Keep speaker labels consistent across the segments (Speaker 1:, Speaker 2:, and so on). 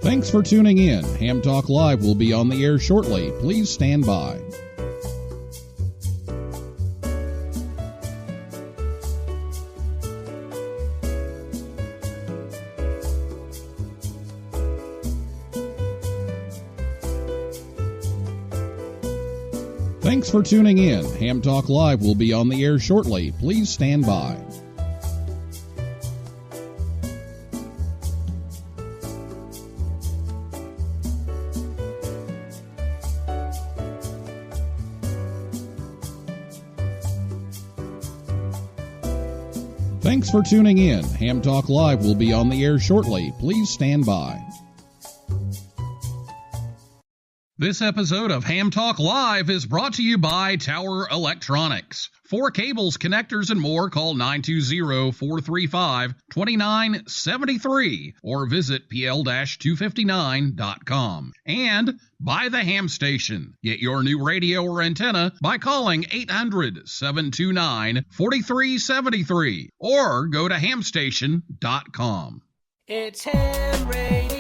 Speaker 1: Thanks for tuning in. Ham Talk Live will be on the air shortly. Please stand by. Thanks for tuning in. Ham Talk Live will be on the air shortly. Please stand by. Thanks for tuning in. Ham Talk Live will be on the air shortly. Please stand by. This episode of Ham Talk Live is brought to you by Tower Electronics. For cables, connectors, and more, call 920-435-2973 or visit pl-259.com. And by the Ham Station. Get your new radio or antenna by calling 800-729-4373 or go to hamstation.com.
Speaker 2: It's Ham Radio.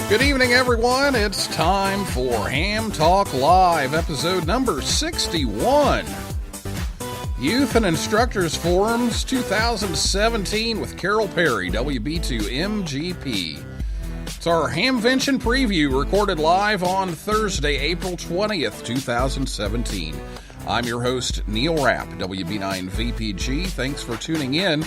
Speaker 1: Good evening, everyone. It's time for Ham Talk Live, episode number 61. Youth and Instructors Forums 2017 with Carole Perry, WB2MGP. It's our Hamvention preview recorded live on Thursday, April 20th, 2017. I'm your host, Neil Rapp, WB9VPG. Thanks for tuning in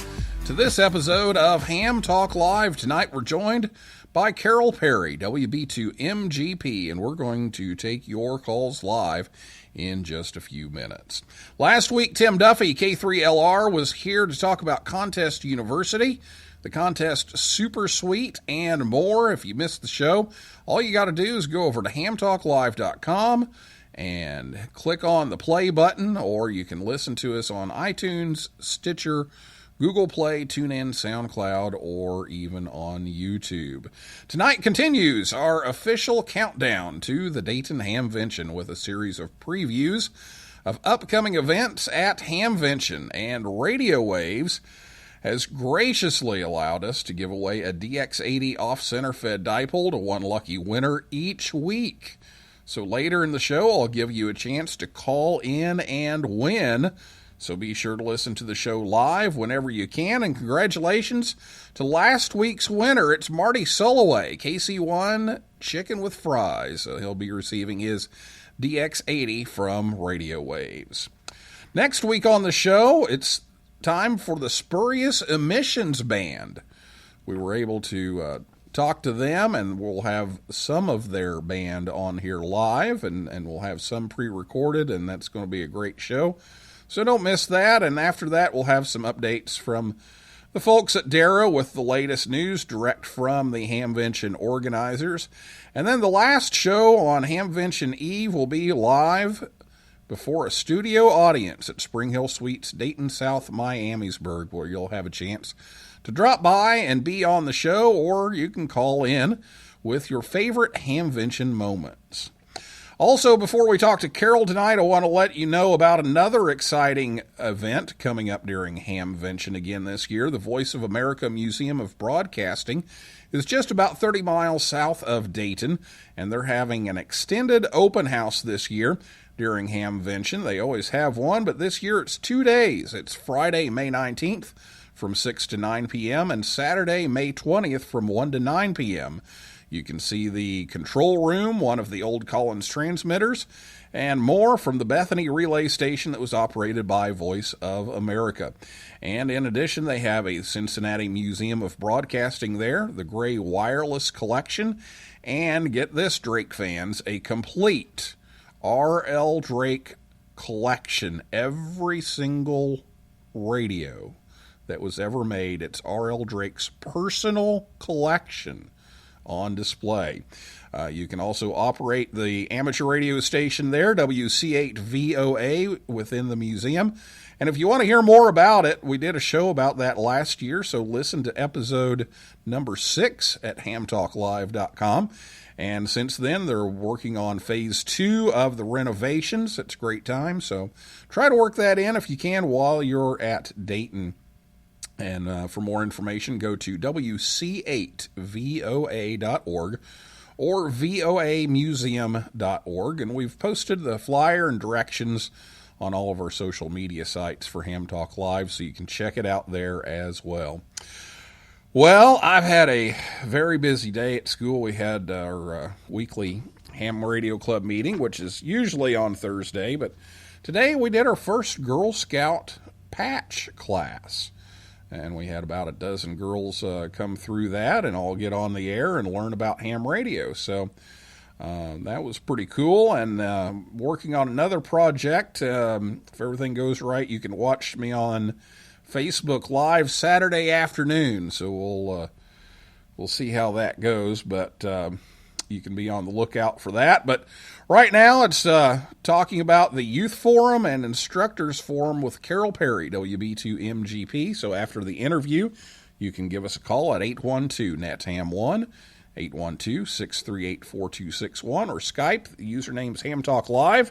Speaker 1: to this episode of Ham Talk Live. Tonight we're joined by Carole Perry, WB2MGP, and we're going to take your calls live in just a few minutes. Last week, Tim Duffy, K3LR, was here to talk about Contest University, the Contest Super Suite, and more. If you missed the show, all you got to do is go over to hamtalklive.com and click on the play button, or you can listen to us on iTunes, Stitcher, Google Play, TuneIn, SoundCloud, or even on YouTube. Tonight continues our official countdown to the Dayton Hamvention with a series of previews of upcoming events at Hamvention, and Radiowavz has graciously allowed us to give away a DX80 Off Center Fed dipole to one lucky winner each week. So later in the show, I'll give you a chance to call in and win. So be sure to listen to the show live whenever you can. And congratulations to last week's winner. It's Marty Soloway, KC1 Chicken with Fries. So he'll be receiving his DX80 from Radiowavz. Next week on the show, it's time for the Spurious Emissions Band. We were able to talk to them, and we'll have some of their band on here live, and we'll have some pre-recorded, and that's going to be a great show. So don't miss that, and after that we'll have some updates from the folks at Darrow with the latest news direct from the Hamvention organizers. And then the last show on Hamvention Eve will be live before a studio audience at Spring Hill Suites, Dayton, South Miamisburg, where you'll have a chance to drop by and be on the show, or you can call in with your favorite Hamvention moments. Also, before we talk to Carole tonight, I want to let you know about another exciting event coming up during Hamvention again this year. The Voice of America Museum of Broadcasting is just about 30 miles south of Dayton, and they're having an extended open house this year during Hamvention. They always have one, but this year it's 2 days. It's Friday, May 19th from 6 to 9 p.m. and Saturday, May 20th from 1 to 9 p.m. You can see the control room, one of the old Collins transmitters, and more from the Bethany relay station that was operated by Voice of America. And in addition, they have a Cincinnati Museum of Broadcasting there, the Gray Wireless Collection, and get this, Drake fans, a complete R.L. Drake collection. Every single radio that was ever made, it's R.L. Drake's personal collection on display. You can also operate the amateur radio station there, WC8VOA, within the museum. And if you want to hear more about it, we did a show about that last year, so listen to episode number 6 at hamtalklive.com. And since then, they're working on phase 2 of the renovations. It's a great time, so try to work that in if you can while you're at Dayton. And for more information, go to WC8VOA.org or voamuseum.org. And we've posted the flyer and directions on all of our social media sites for Ham Talk Live, so you can check it out there as well. Well, I've had a very busy day at school. We had our weekly Ham Radio Club meeting, which is usually on Thursday, but today we did our first Girl Scout patch class. And we had about a dozen girls come through that and all get on the air and learn about ham radio. So that was pretty cool. And working on another project. If everything goes right, you can watch me on Facebook Live Saturday afternoon. So we'll see how that goes. But you can be on the lookout for that. But right now it's talking about the Youth Forum and Instructors Forum with Carole Perry, WB2MGP. So after the interview, you can give us a call at 812-NETS-HAM1, 812-638-4261, or Skype. The username's HamTalkLive.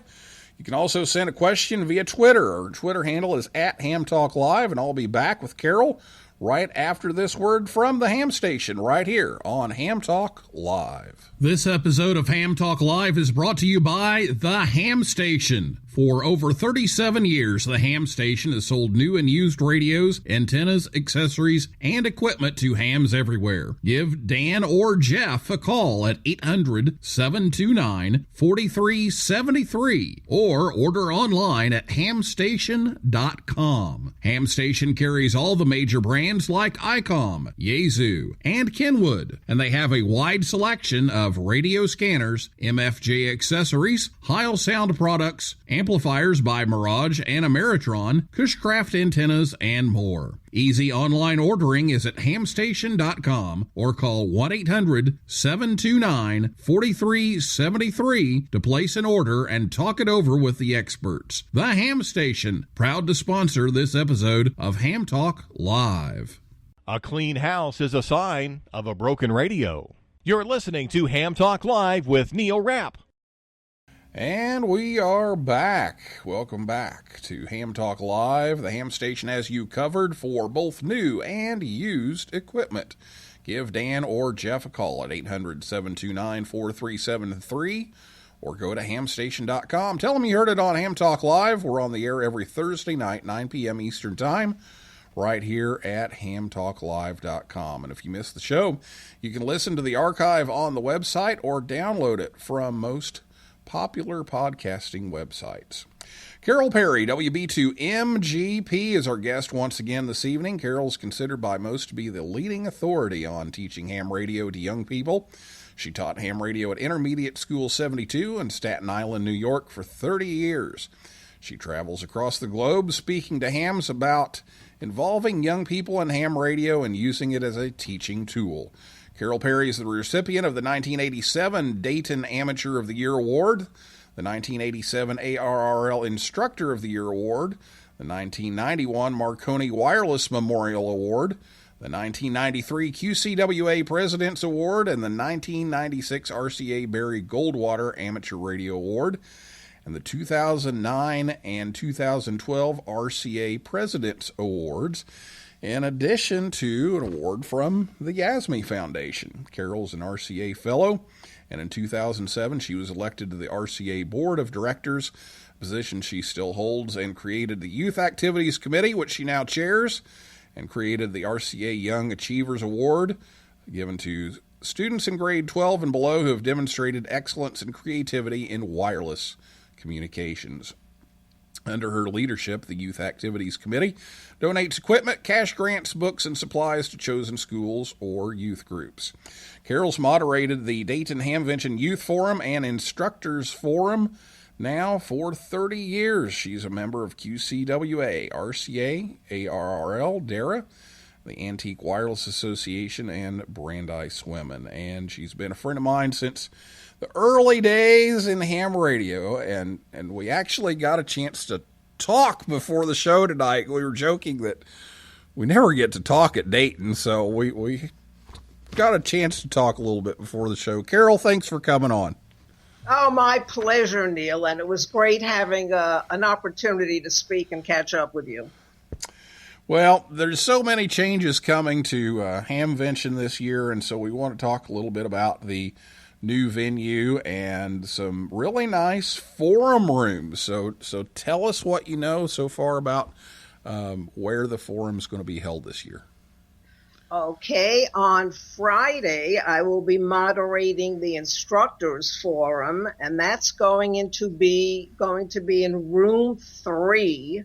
Speaker 1: You can also send a question via Twitter. Our Twitter handle is @HamTalkLive, and I'll be back with Carole right after this word from the ham station right here on Ham Talk Live. This episode of Ham Talk Live is brought to you by the Ham Station. For over 37 years, the Ham Station has sold new and used radios, antennas, accessories, and equipment to hams everywhere. Give Dan or Jeff a call at 800-729-4373 or order online at hamstation.com. Ham Station carries all the major brands like ICOM, Yaesu, and Kenwood, and they have a wide selection of radio scanners, MFJ accessories, Heil sound products, amplifiers by Mirage and Ameritron, Cushcraft antennas, and more. Easy online ordering is at hamstation.com or call 1-800-729-4373 to place an order and talk it over with the experts. The Ham Station, proud to sponsor this episode of Ham Talk Live.
Speaker 3: A clean house is a sign of a broken radio. You're listening to Ham Talk Live with Neil Rapp.
Speaker 1: And we are back. Welcome back to Ham Talk Live. The Ham Station has you covered for both new and used equipment. Give Dan or Jeff a call at 800-729-4373 or go to hamstation.com. Tell them you heard it on Ham Talk Live. We're on the air every Thursday night, 9 p.m. Eastern Time, right here at hamtalklive.com. And if you missed the show, you can listen to the archive on the website or download it from most popular podcasting websites. Carole Perry, WB2MGP, is our guest once again this evening. Carole's considered by most to be the leading authority on teaching ham radio to young people. She taught ham radio at Intermediate School 72 in Staten Island, New York for 30 years. She travels across the globe speaking to hams about involving young people in ham radio and using it as a teaching tool. Carole Perry is the recipient of the 1987 Dayton Amateur of the Year Award, the 1987 ARRL Instructor of the Year Award, the 1991 Marconi Wireless Memorial Award, the 1993 QCWA President's Award, and the 1996 RCA Barry Goldwater Amateur Radio Award, and the 2009 and 2012 RCA President's Awards, in addition to an award from the Yasmy Foundation. Carole's an RCA Fellow, and in 2007 she was elected to the RCA Board of Directors, a position she still holds, and created the Youth Activities Committee, which she now chairs, and created the RCA Young Achievers Award, given to students in grade 12 and below who have demonstrated excellence and creativity in wireless communications. Under her leadership, the Youth Activities Committee donates equipment, cash grants, books, and supplies to chosen schools or youth groups. Carole's moderated the Dayton Hamvention Youth Forum and Instructors Forum now for 30 years. She's a member of QCWA, RCA, ARRL, DARA, the Antique Wireless Association, and Brandeis Women. And she's been a friend of mine since the early days in ham radio, and we actually got a chance to talk before the show tonight. We were joking that we never get to talk at Dayton, so we got a chance to talk a little bit before the show. Carole, thanks for coming on.
Speaker 4: Oh, my pleasure, Neil, and it was great having an opportunity to speak and catch up with you.
Speaker 1: Well, there's so many changes coming to Hamvention this year, and so we want to talk a little bit about the new venue and some really nice forum rooms. So tell us what you know so far about where the forum is going to be held this year.
Speaker 4: Okay, on Friday, I will be moderating the instructors forum, and that's going to be in room 3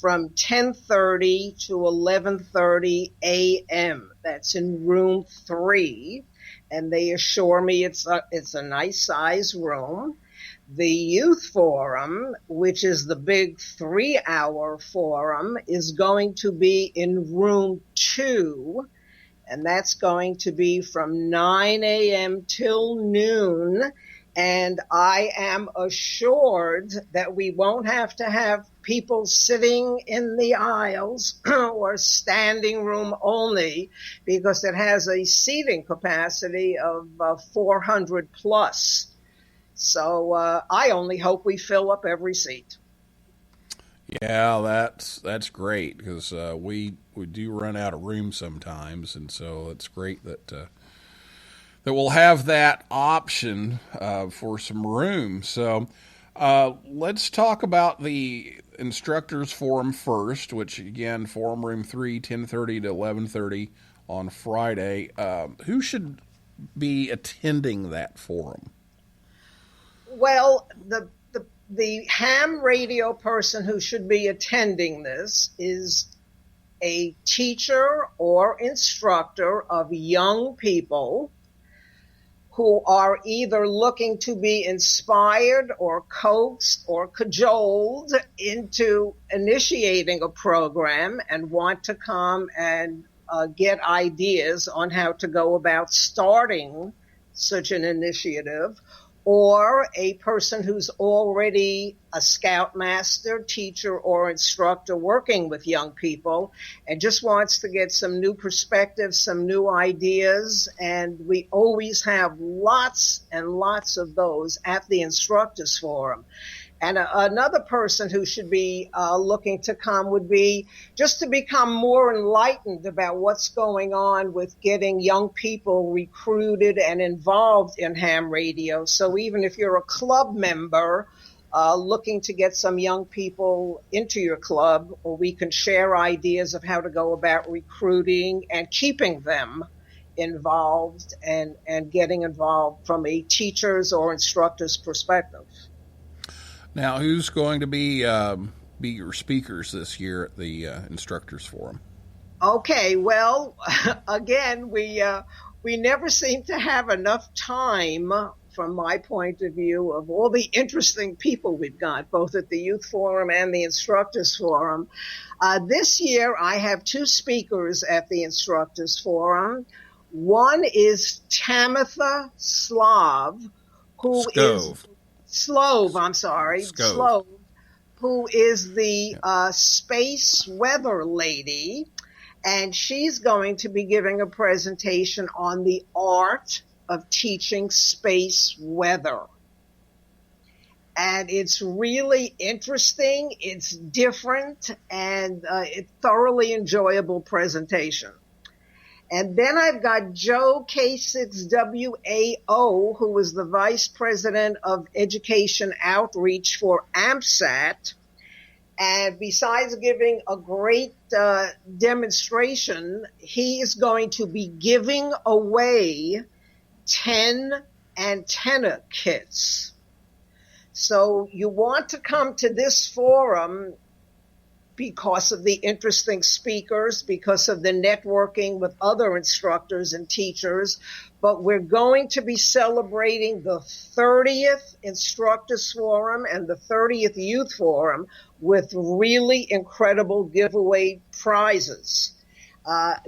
Speaker 4: from 10:30 to 11:30 a.m. That's in room 3, and they assure me it's a nice size room. The youth forum, which is the big 3-hour forum, is going to be in room 2, and that's going to be from 9 a.m. till noon. And I am assured that we won't have to have people sitting in the aisles or standing room only, because it has a seating capacity of 400 plus. So I only hope we fill up every seat.
Speaker 1: Yeah, that's great, because we do run out of room sometimes, and so it's great that we'll have that option for some room. So let's talk about the instructors forum first, which again, forum room 3, 10:30 to 11:30 on Friday. Who should be attending that forum?
Speaker 4: Well, the ham radio person who should be attending this is a teacher or instructor of young people who are either looking to be inspired or coaxed or cajoled into initiating a program and want to come and get ideas on how to go about starting such an initiative, or a person who's already a scoutmaster, teacher, or instructor working with young people and just wants to get some new perspectives, some new ideas. And we always have lots and lots of those at the Instructors Forum. And another person who should be looking to come would be just to become more enlightened about what's going on with getting young people recruited and involved in ham radio. So even if you're a club member looking to get some young people into your club, or we can share ideas of how to go about recruiting and keeping them involved and getting involved from a teacher's or instructor's perspective.
Speaker 1: Now, who's going to be your speakers this year at the Instructors Forum?
Speaker 4: Okay, well, again, we never seem to have enough time, from my point of view, of all the interesting people we've got, both at the Youth Forum and the Instructors Forum. This year, I have 2 speakers at the Instructors Forum. One is Tamitha Slove, who is... Slove, who is the space weather lady, and she's going to be giving a presentation on the art of teaching space weather. And it's really interesting, it's different, and it's thoroughly enjoyable presentation. And then I've got Joe K6WAO, who is the Vice President of Education Outreach for AMSAT. And besides giving a great demonstration, he is going to be giving away 10 antenna kits. So you want to come to this forum because of the interesting speakers, because of the networking with other instructors and teachers. But we're going to be celebrating the 30th Instructors Forum and the 30th Youth Forum with really incredible giveaway prizes.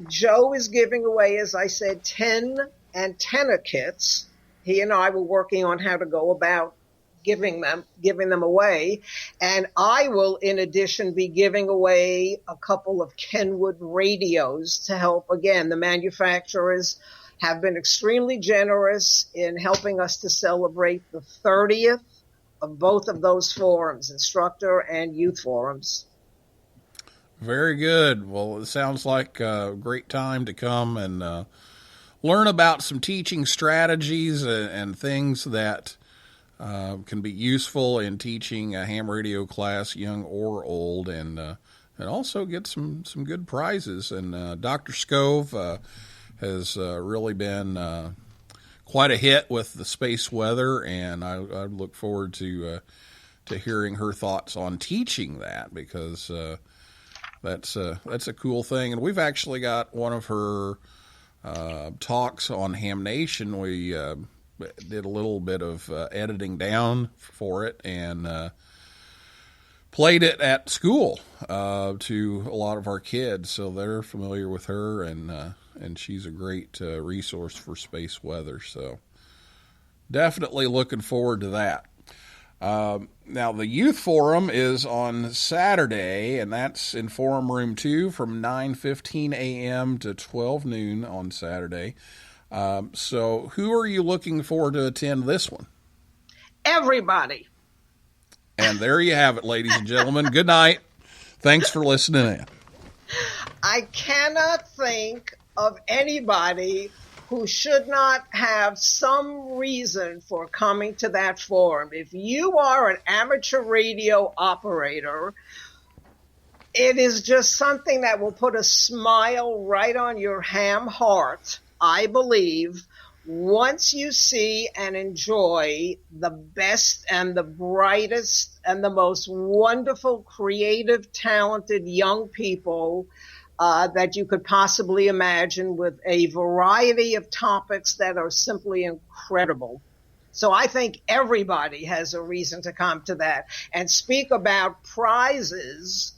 Speaker 4: Joe is giving away, as I said, 10 antenna kits. He and I were working on how to go about giving them away. And I will, in addition, be giving away a couple of Kenwood radios to help. Again, the manufacturers have been extremely generous in helping us to celebrate the 30th of both of those forums, instructor and youth forums.
Speaker 1: Very good. Well, it sounds like a great time to come and learn about some teaching strategies and things that can be useful in teaching a ham radio class, young or old, and also get some good prizes. And Dr. Scove has really been quite a hit with the space weather, and I look forward to hearing her thoughts on teaching that, because that's a cool thing. And we've actually got one of her talks on Ham Nation. We did a little bit of editing down for it and played it at school to a lot of our kids, so they're familiar with her, and she's a great resource for space weather. So definitely looking forward to that. Now, the youth forum is on Saturday, and that's in Forum Room 2 from 9:15 a.m. to 12 noon on Saturday. So who are you looking for to attend this one?
Speaker 4: Everybody.
Speaker 1: And there you have it, ladies and gentlemen. Good night. Thanks for listening in.
Speaker 4: I cannot think of anybody who should not have some reason for coming to that forum. If you are an amateur radio operator, it is just something that will put a smile right on your ham heart, I believe, once you see and enjoy the best and the brightest and the most wonderful, creative, talented young people that you could possibly imagine, with a variety of topics that are simply incredible. So I think everybody has a reason to come to that. And speak about prizes,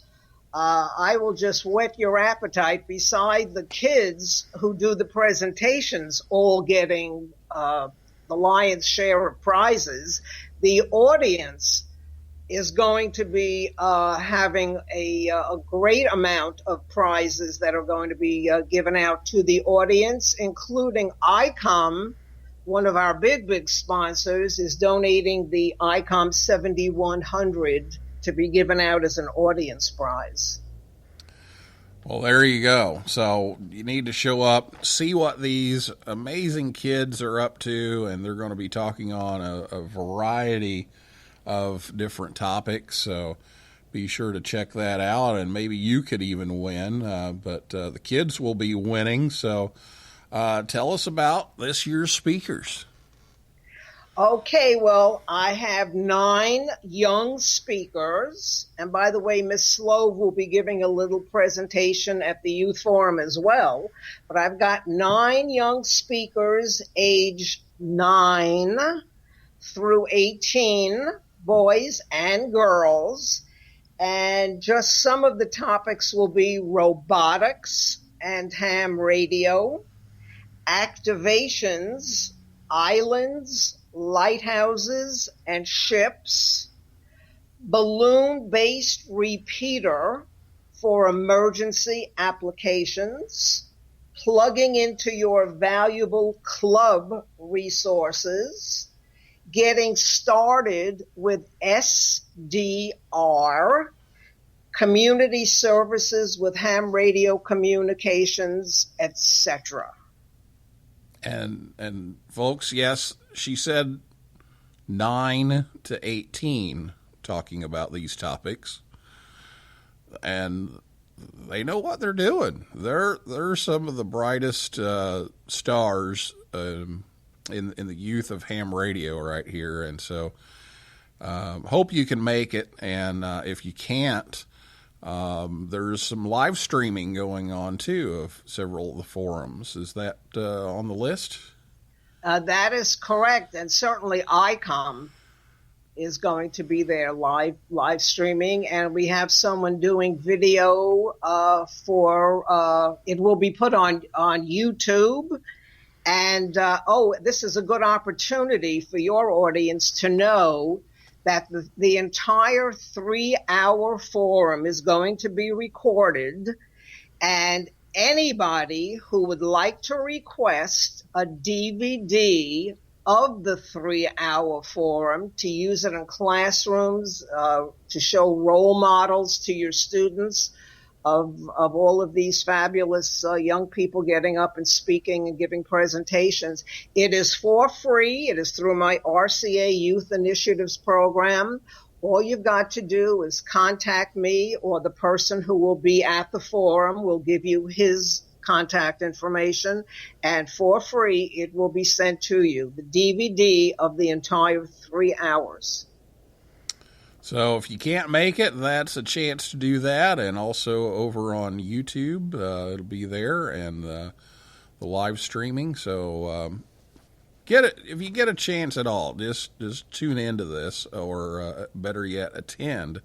Speaker 4: I will just whet your appetite. Beside the kids who do the presentations, all getting the lion's share of prizes, the audience is going to be having a great amount of prizes that are going to be given out to the audience, including ICOM. One of our big sponsors is donating the ICOM 7100 to be given out as an audience prize.
Speaker 1: Well, there you go. So you need to show up, see what these amazing kids are up to, and they're going to be talking on a variety of different topics. So be sure to check that out, and maybe you could even win. But the kids will be winning. So tell us about this year's speakers.
Speaker 4: Okay, well, I have 9 young speakers. And by the way, Miss Slove will be giving a little presentation at the youth forum as well. But I've got 9 young speakers aged 9 through 18, boys and girls. And just some of the topics will be robotics and ham radio, activations, islands, lighthouses and ships, balloon-based repeater for emergency applications, plugging into your valuable club resources, getting started with SDR, community services with ham radio communications, etc.
Speaker 1: And folks, yes, she said 9 to 18 talking about these topics, and they know what they're doing. They're some of the brightest stars in the youth of ham radio right here, and so hope you can make it. And if you can't, there's some live streaming going on too of several of the forums. Is that on the list?
Speaker 4: That is correct, and certainly ICOM is going to be there live streaming, and we have someone doing video for it will be put on YouTube. And this is a good opportunity for your audience to know that the entire 3-hour forum is going to be recorded, and anybody who would like to request a DVD of the 3-hour forum to use it in classrooms, to show role models to your students of all of these fabulous young people getting up and speaking and giving presentations. It is for free. It is through my RCA Youth Initiatives program. All you've got to do is contact me, or the person who will be at the forum will give you his contact information, and for free it will be sent to you, the DVD of the entire 3 hours.
Speaker 1: So if you can't make it, that's a chance to do that. And also over on YouTube, it'll be there, and the live streaming. So get it if you get a chance at all. Just tune into this, or better yet, attend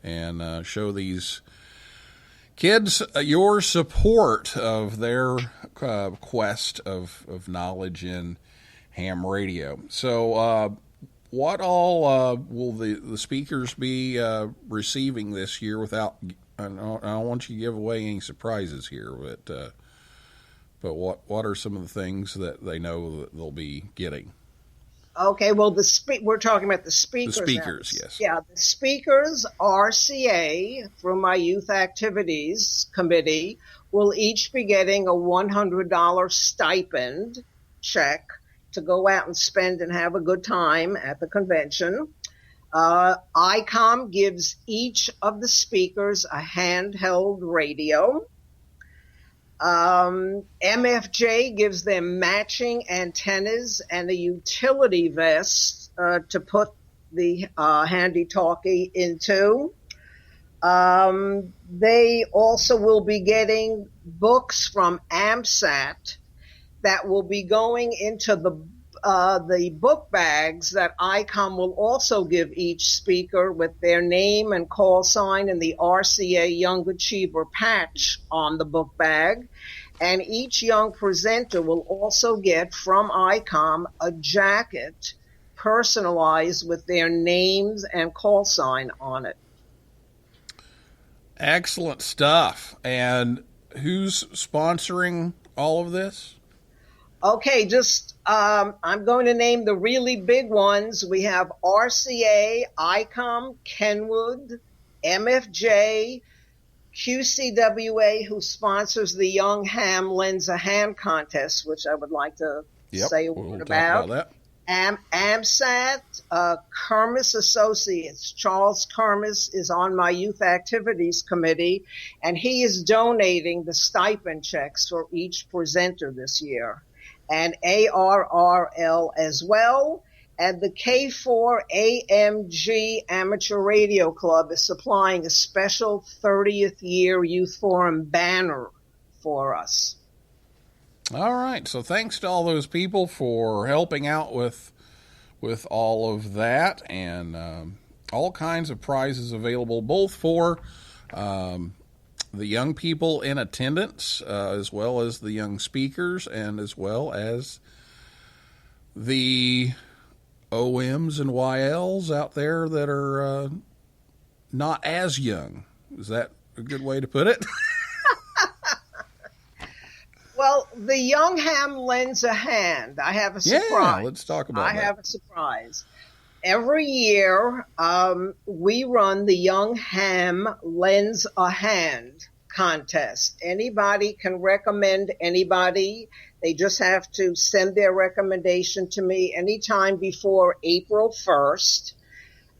Speaker 1: and show these kids your support of their quest of knowledge in ham radio. So what all will the speakers be receiving this year? Without, I don't want you to give away any surprises here, but what are some of the things that they know that they'll be getting?
Speaker 4: Okay, well, we're talking about the speakers.
Speaker 1: The speakers,
Speaker 4: now.
Speaker 1: Yes.
Speaker 4: Yeah, the speakers, RCA, through my Youth Activities Committee, will each be getting a $100 stipend check to go out and spend and have a good time at the convention. ICOM gives each of the speakers a handheld radio. MFJ gives them matching antennas and a utility vest to put the handy-talkie into. They also will be getting books from AMSAT that will be going into the book bags that ICOM will also give each speaker, with their name and call sign and the RCA Young Achiever patch on the book bag. And each young presenter will also get from ICOM a jacket personalized with their names and call sign on it.
Speaker 1: Excellent stuff. And who's sponsoring all of this?
Speaker 4: Okay, I'm going to name the really big ones. We have RCA, ICOM, Kenwood, MFJ, QCWA, who sponsors the Young Ham Lends a Hand contest, which I would like to say a word about.
Speaker 1: That.
Speaker 4: AMSAT, Kermis Associates. Charles Kermis is on my Youth Activities Committee, and he is donating the stipend checks for each presenter this year. And ARRL as well. And the K4AMG Amateur Radio Club is supplying a special 30th year Youth Forum banner for us.
Speaker 1: All right. So thanks to all those people for helping out with all of that, and all kinds of prizes available, both for the young people in attendance, as well as the young speakers, and as well as the OMs and YLs out there that are not as young. Is that a good way to put it?
Speaker 4: Well, the Young Ham lends a hand. I have a surprise.
Speaker 1: Yeah, let's talk about that.
Speaker 4: I have a surprise. Every year, we run the Young Ham Lends a Hand contest. Anybody can recommend anybody. They just have to send their recommendation to me anytime before April 1st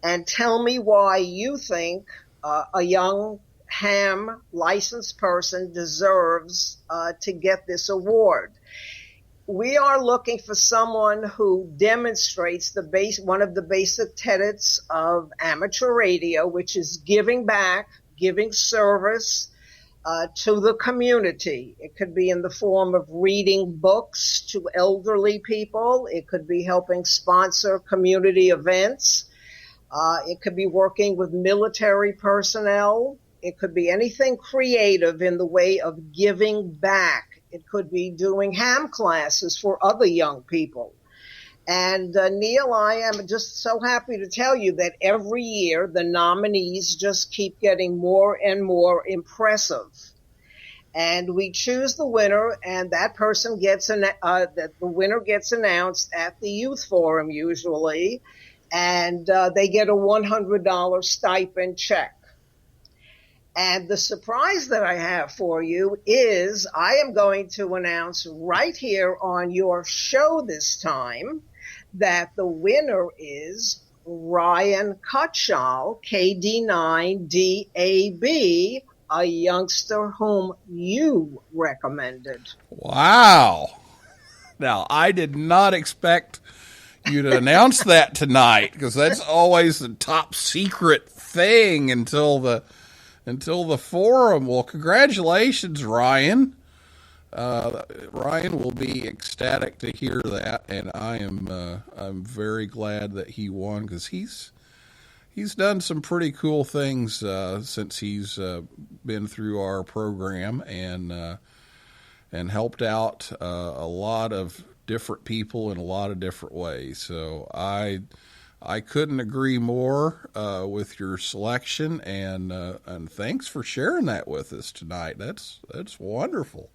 Speaker 4: and tell me why you think a young ham licensed person deserves to get this award. We are looking for someone who demonstrates one of the basic tenets of amateur radio, which is giving back, giving service to the community. It could be in the form of reading books to elderly people. It could be helping sponsor community events. It could be working with military personnel. It could be anything creative in the way of giving back. It could be doing ham classes for other young people. And Neil, I am just so happy to tell you that every year the nominees just keep getting more and more impressive. And we choose the winner, and that person gets the winner gets announced at the youth forum usually, and they get a $100 stipend check. And the surprise that I have for you is I am going to announce right here on your show this time that the winner is Ryan Cutshall, KD9DAB, a youngster whom you recommended.
Speaker 1: Wow. Now, I did not expect you to announce that tonight, because that's always the top secret thing until the forum. Well, congratulations, Ryan. Ryan will be ecstatic to hear that, and I'm very glad that he won, because he's done some pretty cool things since he's been through our program and helped out a lot of different people in a lot of different ways. So I couldn't agree more with your selection, and thanks for sharing that with us tonight. That's wonderful.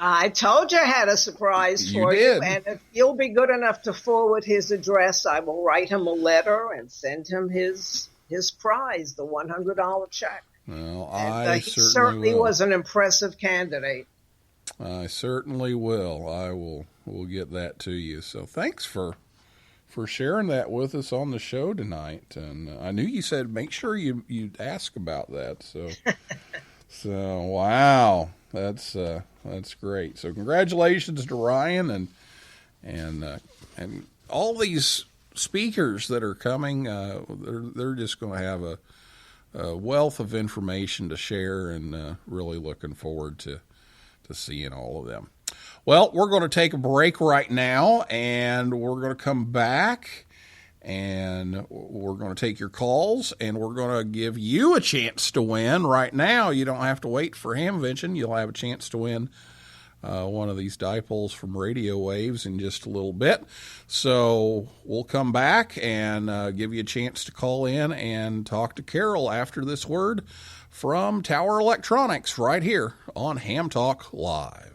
Speaker 4: I told you I had a surprise for you, and if you'll be good enough to forward his address, I will write him a letter and send him his prize, the $100 check.
Speaker 1: Well,
Speaker 4: he certainly was an impressive candidate.
Speaker 1: I certainly will. I will get that to you. So thanks for sharing that with us on the show tonight. And I knew you said make sure you'd ask about that. So wow, that's great. So congratulations to Ryan and all these speakers that are coming. They're just going to have a wealth of information to share, and really looking forward to seeing all of them. Well, we're going to take a break right now, and we're going to come back, and we're going to take your calls, and we're going to give you a chance to win right now. You don't have to wait for Hamvention. You'll have a chance to win one of these dipoles from Radiowavz in just a little bit. So we'll come back and give you a chance to call in and talk to Carole after this word from Tower Electronics right here on Ham Talk Live.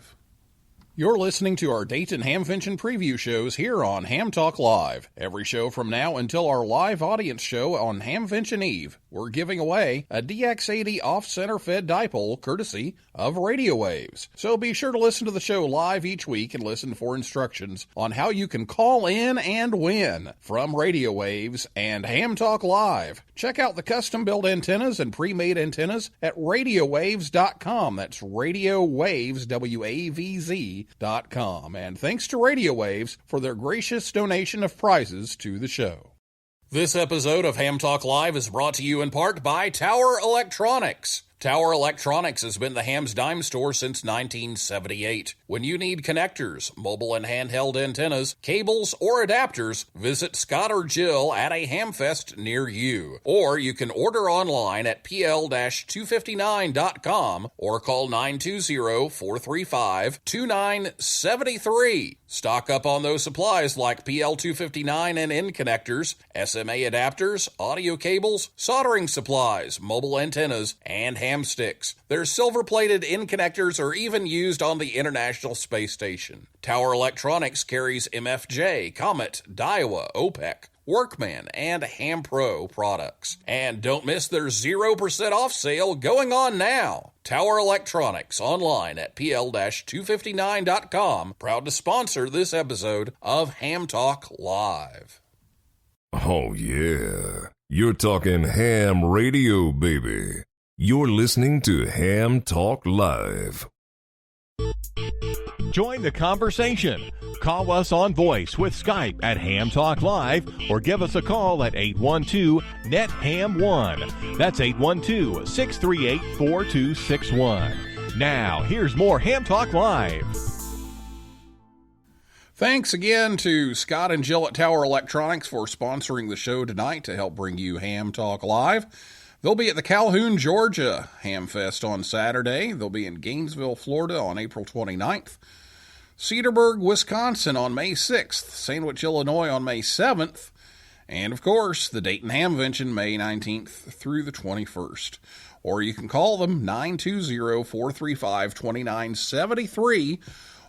Speaker 1: You're listening to our Dayton Hamvention preview shows here on Ham Talk Live. Every show from now until our live audience show on Hamvention Eve, we're giving away a DX80 Off Center Fed dipole courtesy of Radiowavz. So be sure to listen to the show live each week and listen for instructions on how you can call in and win from Radiowavz and Ham Talk Live. Check out the custom-built antennas and pre-made antennas at Radiowavz.com. That's Radiowavz, WAVZ.com. And thanks to Radiowavz for their gracious donation of prizes to the show. This episode of Ham Talk Live is brought to you in part by Tower Electronics. Tower Electronics has been the Ham's Dime store since 1978. When you need connectors, mobile and handheld antennas, cables, or adapters, visit Scott or Jill at a Hamfest near you. Or you can order online at pl-259.com or call 920-435-2973. Stock up on those supplies like PL259 and N connectors, SMA adapters, audio cables, soldering supplies, mobile antennas, and ham sticks. Their silver-plated N connectors are even used on the International Space Station. Tower Electronics carries MFJ, Comet, Daiwa, OPEC, Workman, and Ham Pro products. And don't miss their 0% off sale going on now. Tower Electronics, online at pl-259.com, proud to sponsor this episode of Ham Talk Live.
Speaker 5: Oh yeah, you're talking ham radio, baby. You're listening to Ham Talk Live.
Speaker 3: Join the conversation. Call us on voice with Skype at Ham Talk Live or give us a call at 812-NET-HAM1. That's 812-638-4261. Now, here's more Ham Talk Live.
Speaker 1: Thanks again to Scott and Jill at Tower Electronics for sponsoring the show tonight to help bring you Ham Talk Live. They'll be at the Calhoun, Georgia Ham Fest on Saturday. They'll be in Gainesville, Florida on April 29th. Cedarburg, Wisconsin on May 6th. Sandwich, Illinois on May 7th. And, of course, the Dayton Hamvention May 19th through the 21st. Or you can call them 920-435-2973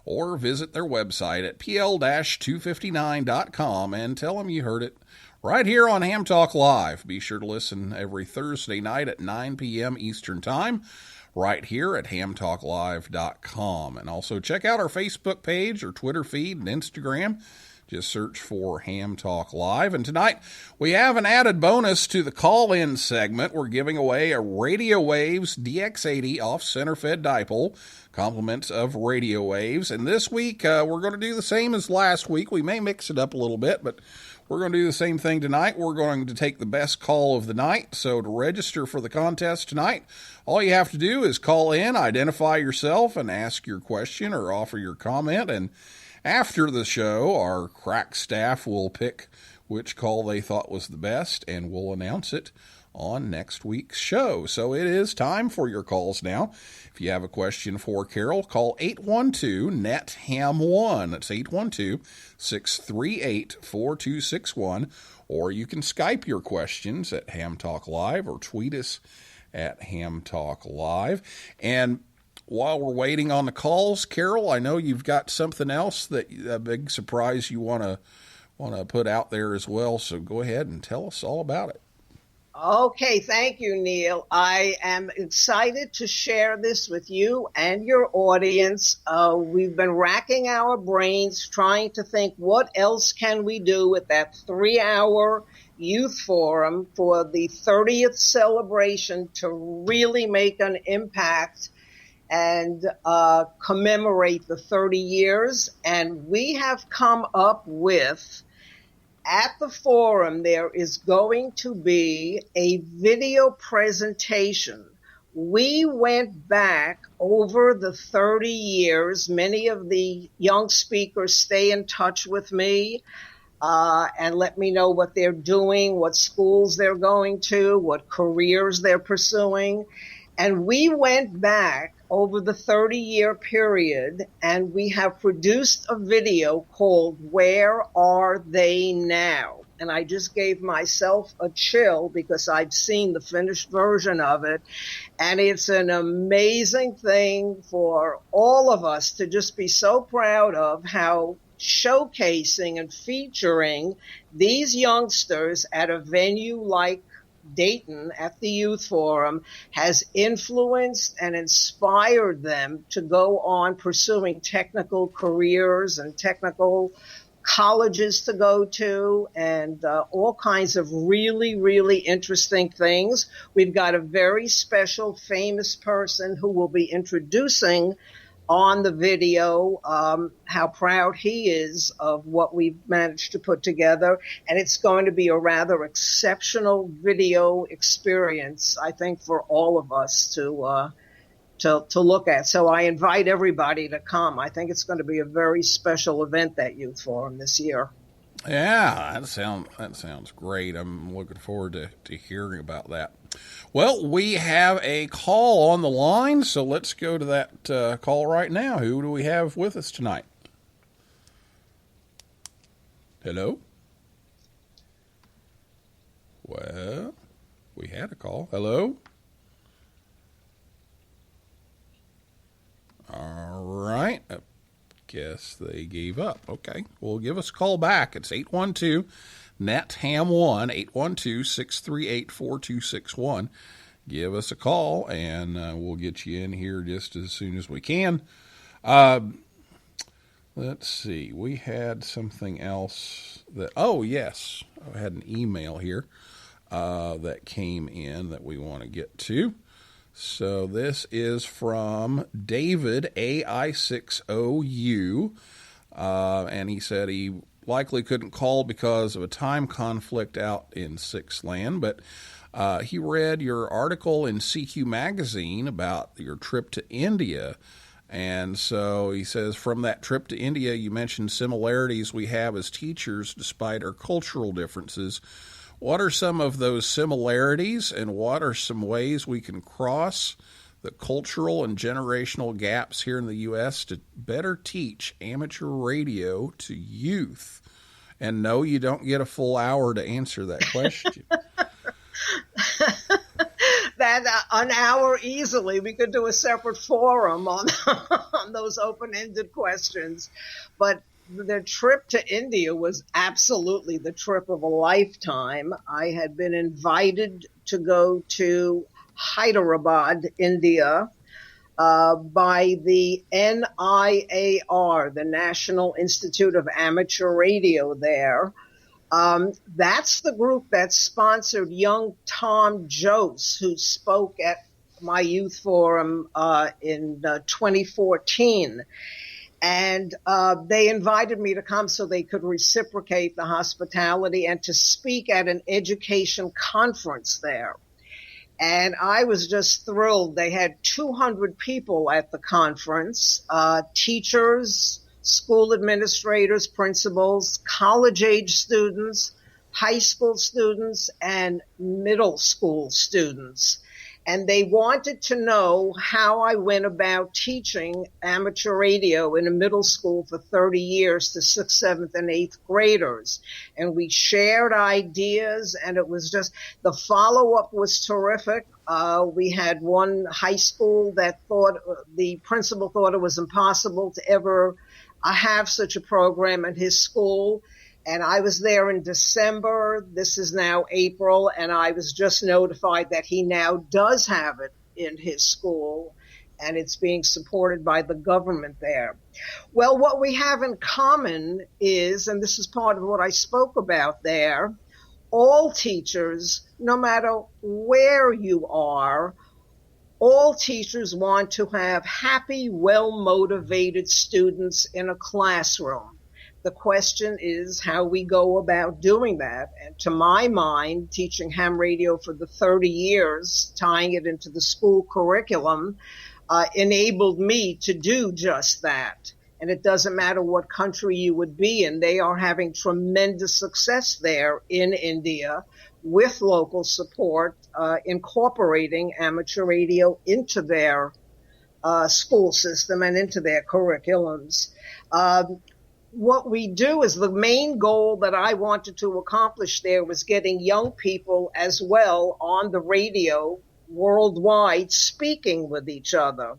Speaker 1: or visit their website at pl-259.com and tell them you heard it right here on Ham Talk Live. Be sure to listen every Thursday night at 9 p.m. Eastern Time right here at hamtalklive.com. And also check out our Facebook page or Twitter feed and Instagram. Just search for Ham Talk Live. And tonight we have an added bonus to the call-in segment. We're giving away a Radiowavz DX80 Off Center Fed dipole, compliments of Radiowavz. And this week we're going to do the same as last week. We may mix it up a little bit, but we're going to do the same thing tonight. We're going to take the best call of the night. So to register for the contest tonight, all you have to do is call in, identify yourself, and ask your question or offer your comment. And after the show, our crack staff will pick which call they thought was the best, and we'll announce it on next week's show. So it is time for your calls now. If you have a question for Carole, call 812-NET-HAM1. That's 812-638-4261. Or you can Skype your questions at Ham Talk Live or tweet us at Ham Talk Live. And while we're waiting on the calls, Carole, I know you've got something else, a big surprise you want to put out there as well. So go ahead and tell us all about it.
Speaker 4: Okay, thank you, Neil. I am excited to share this with you and your audience. We've been racking our brains trying to think what else can we do with that 3-hour youth forum for the 30th celebration to really make an impact and commemorate the 30 years. And we have come up with, at the forum, there is going to be a video presentation. We went back over the 30 years. Many of the young speakers stay in touch with me and let me know what they're doing, what schools they're going to, what careers they're pursuing. And we went back over the 30-year period, and we have produced a video called Where Are They Now? And I just gave myself a chill because I've seen the finished version of it. And it's an amazing thing for all of us to just be so proud of how showcasing and featuring these youngsters at a venue like Dayton at the Youth Forum has influenced and inspired them to go on pursuing technical careers and technical colleges to go to and all kinds of really, really interesting things. We've got a very special, famous person who will be introducing on the video how proud he is of what we've managed to put together. And it's going to be a rather exceptional video experience, I think, for all of us to look at. So I invite everybody to come. I think it's going to be a very special event, that Youth Forum this year.
Speaker 1: Yeah, that sounds great. I'm looking forward to hearing about that. Well, we have a call on the line, so let's go to that call right now. Who do we have with us tonight? Hello? Well, we had a call. Hello? All right. I guess they gave up. Okay. Well, give us a call back. It's 812-NET-HAM1, 812-638-4261. Give us a call, and we'll get you in here just as soon as we can. Let's see. We had something else that... Oh, yes. I had an email here that came in that we want to get to. So this is from David, AI6OU, and he said he likely couldn't call because of a time conflict out in Six Land, but he read your article in CQ Magazine about your trip to India, And so he says, from that trip to India, you mentioned similarities we have as teachers despite our cultural differences. What are some of those similarities, and what are some ways we can cross the cultural and generational gaps here in the U.S. to better teach amateur radio to youth? And no, you don't get a full hour to answer that question.
Speaker 4: That an hour easily. We could do a separate forum on on those open-ended questions. But the trip to India was absolutely the trip of a lifetime. I had been invited to go to Hyderabad, India, by the NIAR, the National Institute of Amateur Radio there. That's the group that sponsored young Tom Jost, who spoke at my youth forum in 2014. And they invited me to come so they could reciprocate the hospitality and to speak at an education conference there. And I was just thrilled. They had 200 people at the conference, teachers, school administrators, principals, college-age students, high school students, and middle school students. And they wanted to know how I went about teaching amateur radio in a middle school for 30 years to 6th, 7th, and 8th graders. And we shared ideas, and it was just, the follow-up was terrific. We had one high school that thought, the principal thought it was impossible to ever have such a program in his school. And I was there in December. This is now April, and I was just notified that he now does have it in his school, and it's being supported by the government there. Well, what we have in common is, and this is part of what I spoke about there, all teachers, no matter where you are, all teachers want to have happy, well-motivated students in a classroom. The question is how we go about doing that. And to my mind, teaching ham radio for the 30 years, tying it into the school curriculum, enabled me to do just that. And it doesn't matter what country you would be in. They are having tremendous success there in India with local support, incorporating amateur radio into their school system and into their curriculums. What we do is the main goal that I wanted to accomplish there was getting young people as well on the radio worldwide speaking with each other.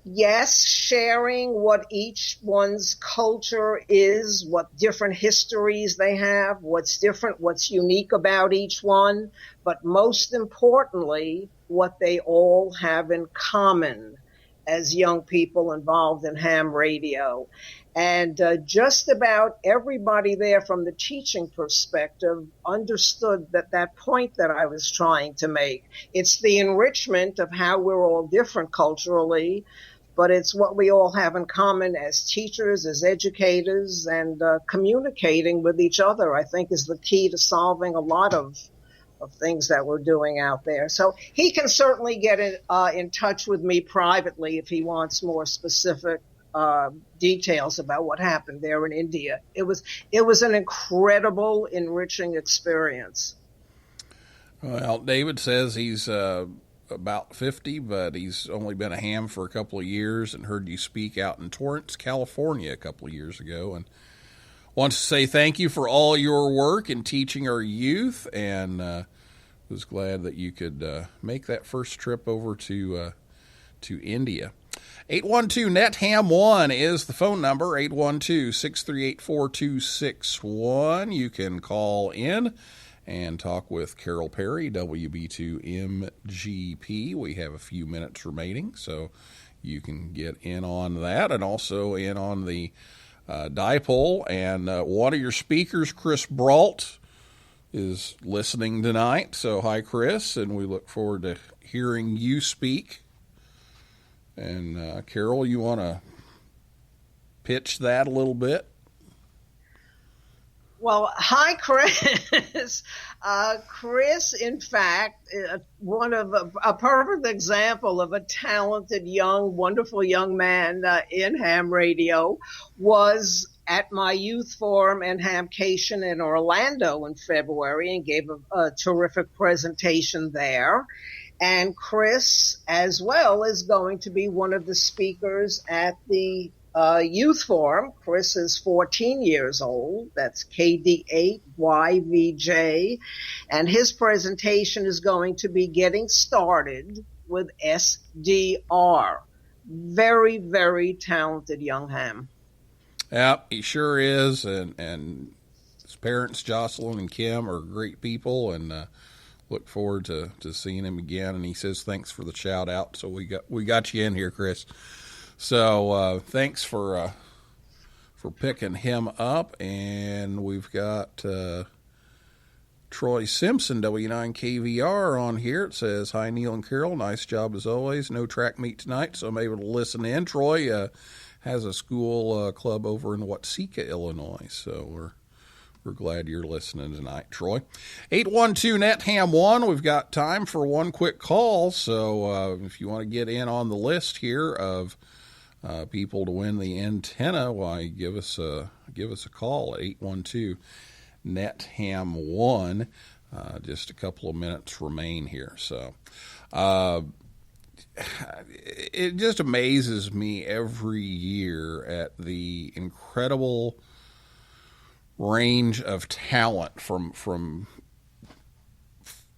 Speaker 4: Yes, sharing what each one's culture is, what different histories they have, what's different, what's unique about each one, but most importantly, what they all have in common as young people involved in ham radio. And just about everybody there from the teaching perspective understood that point that I was trying to make. It's the enrichment of how we're all different culturally, but it's what we all have in common as teachers, as educators, and communicating with each other, I think, is the key to solving a lot of things that we're doing out there. So he can certainly get in touch with me privately if he wants more specific details about what happened there in India. It was an incredible, enriching experience.
Speaker 1: Well, David says he's about 50, but he's only been a ham for a couple of years and heard you speak out in Torrance, California a couple of years ago, and wants to say thank you for all your work in teaching our youth, and was glad that you could make that first trip over to India. 812-NET-HAM1 is the phone number, 812-638-4261. You can call in and talk with Carole Perry, WB2MGP. We have a few minutes remaining, so you can get in on that and also in on the dipole. And one of your speakers, Chris Brault, is listening tonight. So hi, Chris, and we look forward to hearing you speak. And Carole, you want to pitch that a little bit?
Speaker 4: Well, hi, Chris. Chris, in fact, a perfect example of a talented, young, wonderful young man in ham radio, was at my youth forum and hamcation in Orlando in February and gave a terrific presentation there. And Chris, as well, is going to be one of the speakers at the youth forum. Chris is 14 years old. That's KD8YVJ. And his presentation is going to be getting started with SDR. Very, very talented young ham.
Speaker 1: Yeah, he sure is. And his parents, Jocelyn and Kim, are great people, and look forward to seeing him again. And he says thanks for the shout out. So we got you in here, Chris. So thanks for picking him up. And we've got Troy Simpson, W9KVR, on here. It says, hi, Neil and Carol. Nice job as always. No track meet tonight, so I'm able to listen in. Troy has a school club over in Watseka, Illinois. So we're glad you're listening tonight, Troy. 812-NET-HAM1. We've got time for one quick call. So if you want to get in on the list here of people to win the antenna, why give us a call at 812-NET-HAM1. Just a couple of minutes remain here. So it just amazes me every year at the incredible range of talent from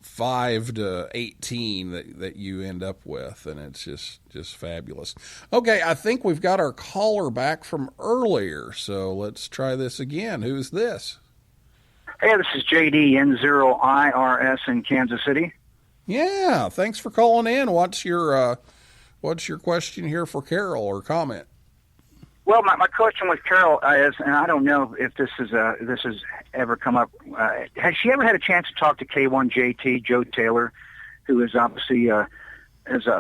Speaker 1: 5 to 18 that you end up with, and it's just fabulous. Okay, I think we've got our caller back from earlier, so let's try this again. Who's this?
Speaker 6: Hey, this is JD N0IRS in Kansas City.
Speaker 1: Yeah, thanks for calling in. What's your question here for Carol, or comment?
Speaker 6: Well, my question with Carol is, and I don't know if this has ever come up. Has she ever had a chance to talk to K1JT, Joe Taylor, who is obviously has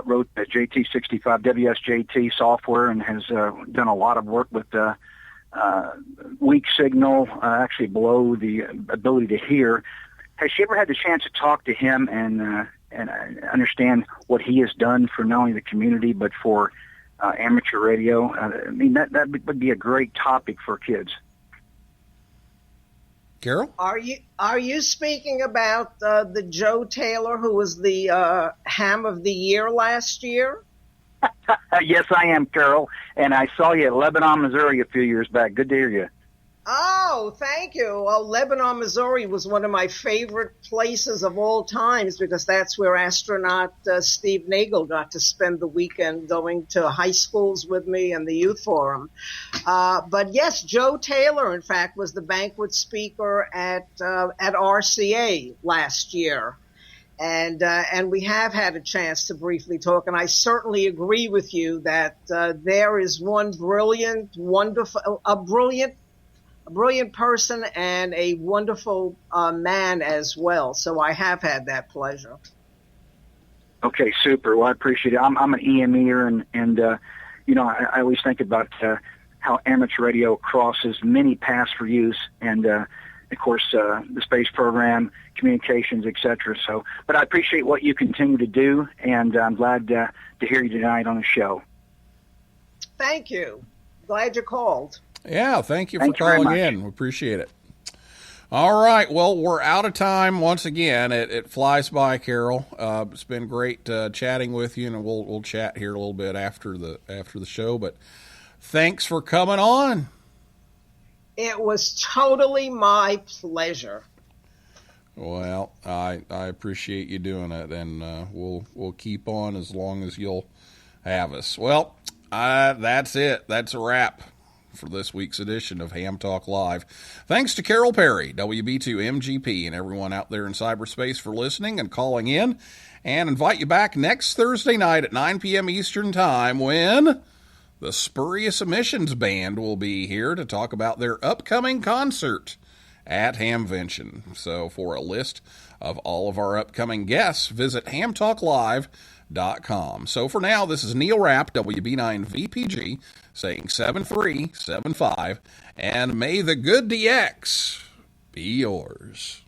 Speaker 6: wrote the JT65 WSJT software and has done a lot of work with weak signal, actually below the ability to hear. Has she ever had the chance to talk to him and understand what he has done for not only the community but for amateur radio? I mean, that would be a great topic for kids.
Speaker 1: Carol?
Speaker 4: Are you speaking about the Joe Taylor who was the Ham of the Year last year?
Speaker 6: Yes, I am, Carol, and I saw you at Lebanon, Missouri a few years back. Good to hear you.
Speaker 4: Oh, thank you. Well, Lebanon, Missouri was one of my favorite places of all times because that's where astronaut Steve Nagel got to spend the weekend going to high schools with me and the youth forum. But yes, Joe Taylor, in fact, was the banquet speaker at RCA last year. And we have had a chance to briefly talk, and I certainly agree with you that there is one brilliant person and a wonderful man as well. So I have had that pleasure.
Speaker 6: Okay, super. Well, I appreciate it. I'm an EMEer, and I always think about how amateur radio crosses many paths for use, and of course the space program, communications, etc. So, but I appreciate what you continue to do, and I'm glad to hear you tonight on the show.
Speaker 4: Thank you. Glad you called.
Speaker 1: Yeah, thank you for calling in. We appreciate it. All right, well, we're out of time once again. It flies by, Carol. It's been great chatting with you, and we'll chat here a little bit after the show. But thanks for coming on.
Speaker 4: It was totally my pleasure.
Speaker 1: Well, I appreciate you doing it, and we'll keep on as long as you'll have us. Well, that's it. That's a wrap for this week's edition of Ham Talk Live. Thanks to Carole Perry, WB2MGP, and everyone out there in cyberspace for listening and calling in, and invite you back next Thursday night at 9 p.m. Eastern Time when the Spurious Emissions Band will be here to talk about their upcoming concert at Hamvention. So for a list of all of our upcoming guests, visit hamtalklive.com. So for now, this is Neil Rapp, WB9VPG, saying 7375, and may the good DX be yours.